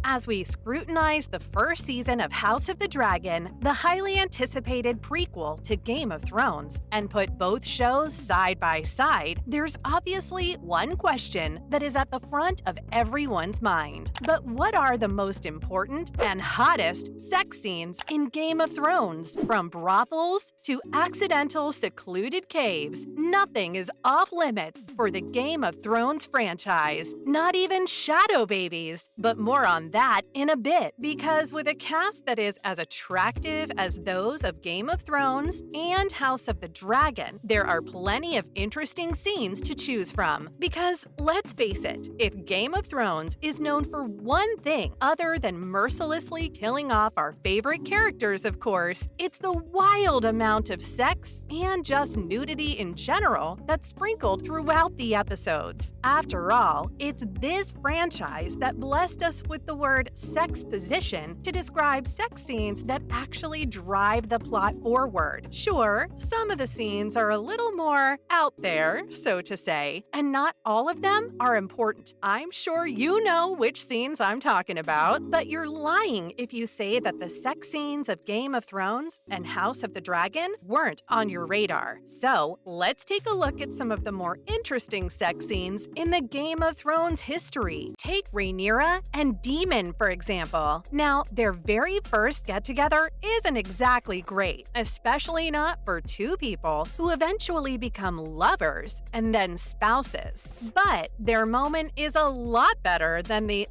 as we scrutinize the first season of House of the Dragon, the highly anticipated prequel to Game of Thrones, and put both shows side by side, there's obviously one question that is at the front of everyone's mind. But what are the most important and hottest sex scenes in Game of Thrones? From brothels to accidental secluded caves, nothing is off limits for the Game of Thrones franchise. Not even shadow babies. But more on that in a bit, because with a cast that is as attractive as those of Game of Thrones and House of the Dragon, there are plenty of interesting scenes to choose from. Because let's face it, if Game of Thrones is known for one thing other than mercilessly killing off our favorite characters, of course, it's the wild amount of sex and just nudity in general that's sprinkled throughout the episodes. After all, it's this franchise that blessed us with the word sex position to describe sex scenes that actually drive the plot forward. Sure, some of the scenes are a little more out there, so to say, and not all of them are important. I'm sure you know which scenes I'm talking about, but you're lying if you say that the sex scenes of Game of Thrones and House of the Dragon weren't on your radar. So, let's take a look at some of the more interesting sex scenes in the Game of Thrones history. Take Rhaenyra and Daemon, for example. Now, their very first get-together isn't exactly great, especially not for two people who eventually become lovers and then spouses. But their moment is a lot better than the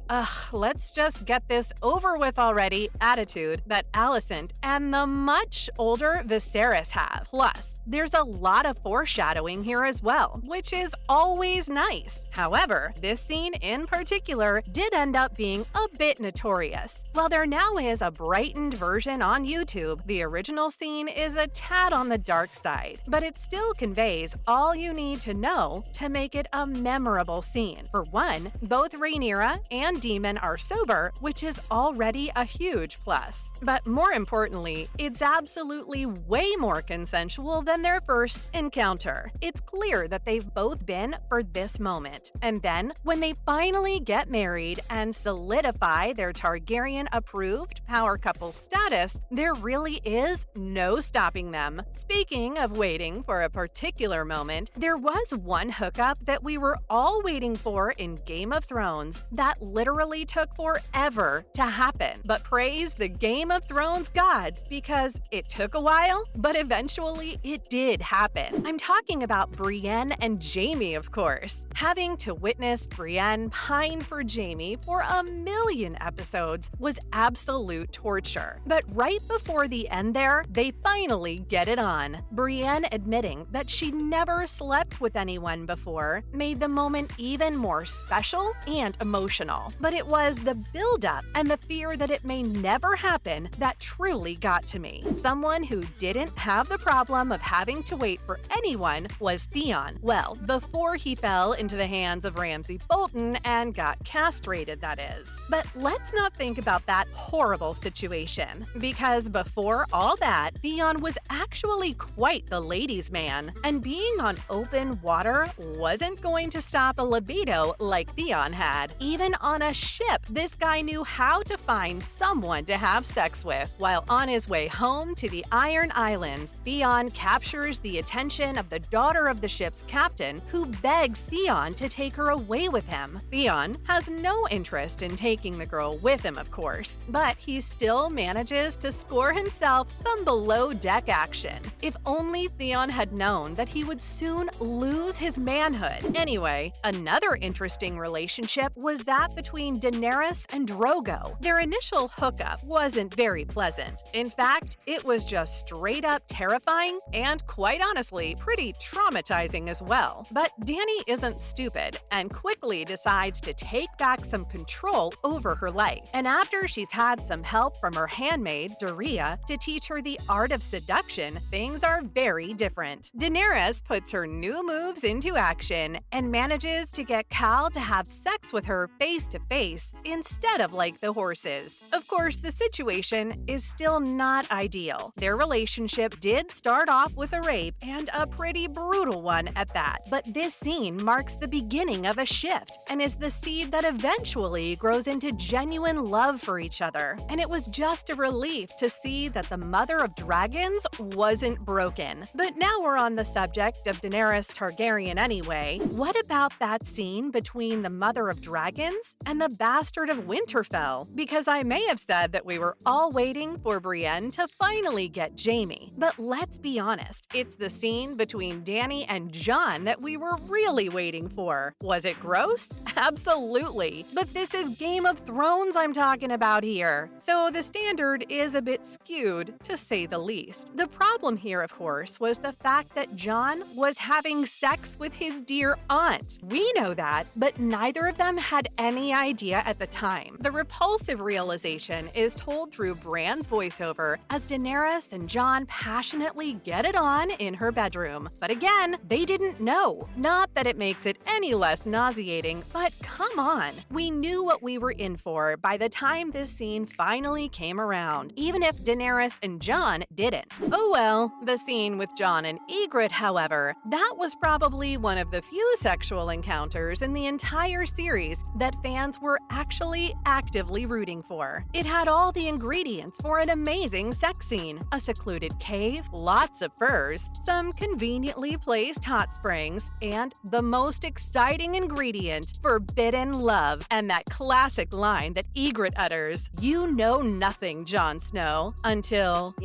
let's just get this over with already attitude that Alicent and the much older Viserys have. Plus, there's a lot of foreshadowing here as well, which is always nice. However, this scene in particular did end up being a bit notorious. While there now is a brightened version on YouTube, the original scene is a tad on the dark side, but it still conveys all you need to know to make it a memorable scene. For one, both Rhaenyra and Daemon are sober, which is already a huge plus. But more importantly, it's absolutely way more consensual than their first encounter. It's clear that they've both been for this moment. And then, when they finally get married and solidify their Targaryen-approved power couple status, there really is no stopping them. Speaking of waiting for a particular moment, there was one hookup that we were all waiting for in Game of Thrones that literally took forever to happen. But praise the Game of Thrones gods, because it took a while, but eventually it did happen. I'm talking about Brienne and Jaime, of course. Having to witness Brienne pine for Jaime for a million episodes was absolute torture. But right before the end there, they finally get it on. Brienne admitting that she never slept with anyone before made the moment even more special and emotional. But it was the buildup and the fear that it may never happen that truly got to me. Someone who didn't have the problem of having to wait for anyone was Theon. Well, before he fell into the hands of Ramsay Bolton and got castrated, that is. But let's not think about that horrible situation, because before all that, Theon was actually quite the ladies' man, and being on open water wasn't going to stop a libido like Theon had. Even on a ship, this guy knew how to find someone to have sex with. While on his way home to the Iron Islands, Theon captures the attention of the daughter of the ship's captain, who begs Theon to take her away with him. Theon has no interest in taking the girl with him, of course, but he still manages to score himself some below-deck action. If only Theon had known that he would soon lose his manhood. Anyway, another interesting relationship was that between Daenerys and Drogo. Their initial hookup wasn't very pleasant. In fact, it was just straight up terrifying and, quite honestly, pretty traumatizing as well. But Dany isn't stupid and quickly decides to take back some control over her life. And after she's had some help from her handmaid, Doreah, to teach her the art of seduction, things are very different. Daenerys puts her new moves into action and manages to get Khal to have sex with her face to face instead of like the horses. Of course, the situation is still not ideal. Their relationship did start off with a rape, and a pretty brutal one at that. But this scene marks the beginning of a shift and is the seed that eventually grows into into genuine love for each other, and it was just a relief to see that the Mother of Dragons wasn't broken. But now we're on the subject of Daenerys Targaryen anyway. What about that scene between the Mother of Dragons and the Bastard of Winterfell? Because I may have said that we were all waiting for Brienne to finally get Jaime, but let's be honest, it's the scene between Dany and Jon that we were really waiting for. Was it gross? Absolutely. But this is Game of Thrones I'm talking about here, so the standard is a bit skewed, to say the least. The problem here, of course, was the fact that Jon was having sex with his dear aunt. We know that, but neither of them had any idea at the time. The repulsive realization is told through Bran's voiceover as Daenerys and Jon passionately get it on in her bedroom. But again, they didn't know. Not that it makes it any less nauseating, but come on. We knew what we were in for by the time this scene finally came around, even if Daenerys and Jon didn't. Oh well, the scene with Jon and Ygritte, however, that was probably one of the few sexual encounters in the entire series that fans were actually actively rooting for. It had all the ingredients for an amazing sex scene: a secluded cave, lots of furs, some conveniently placed hot springs, and the most exciting ingredient, forbidden love, and that classic line that Ygritte utters, "You know nothing, Jon Snow," until,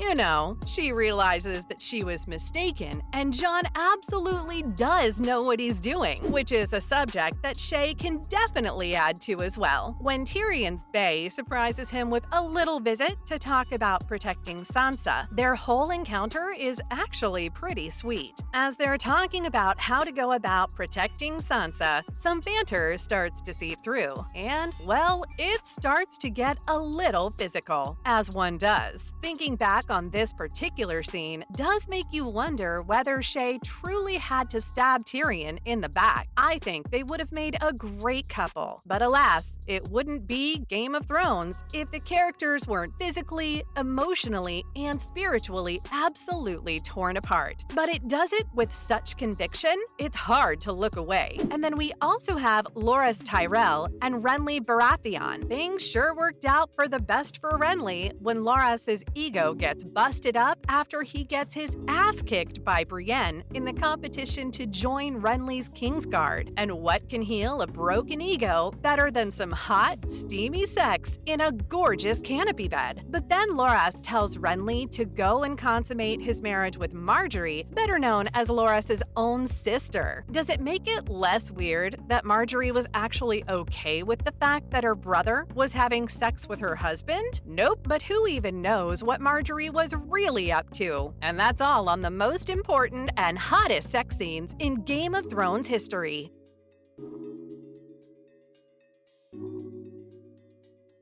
she realizes that she was mistaken, and Jon absolutely does know what he's doing, which is a subject that Shae can definitely add to as well. When Tyrion's bae surprises him with a little visit to talk about protecting Sansa, their whole encounter is actually pretty sweet. As they're talking about how to go about protecting Sansa, some banter starts to seep through, and, well, it starts to get a little physical, as one does. Thinking back on this particular scene does make you wonder whether Shae truly had to stab Tyrion in the back. I think they would have made a great couple. But alas, it wouldn't be Game of Thrones if the characters weren't physically, emotionally, and spiritually absolutely torn apart. But it does it with such conviction, it's hard to look away. And then we also have Loras Tyrell and Renly Baratheon. Things sure worked out for the best for Renly when Loras' ego gets busted up after he gets his ass kicked by Brienne in the competition to join Renly's Kingsguard. And what can heal a broken ego better than some hot, steamy sex in a gorgeous canopy bed? But then Loras tells Renly to go and consummate his marriage with Margaery, better known as Loras' own sister. Does it make it less weird that Margaery was actually okay with the fact that her brother was having sex with her husband? Nope, but who even knows what Margaery was really up to? And that's all on the most important and hottest sex scenes in Game of Thrones history.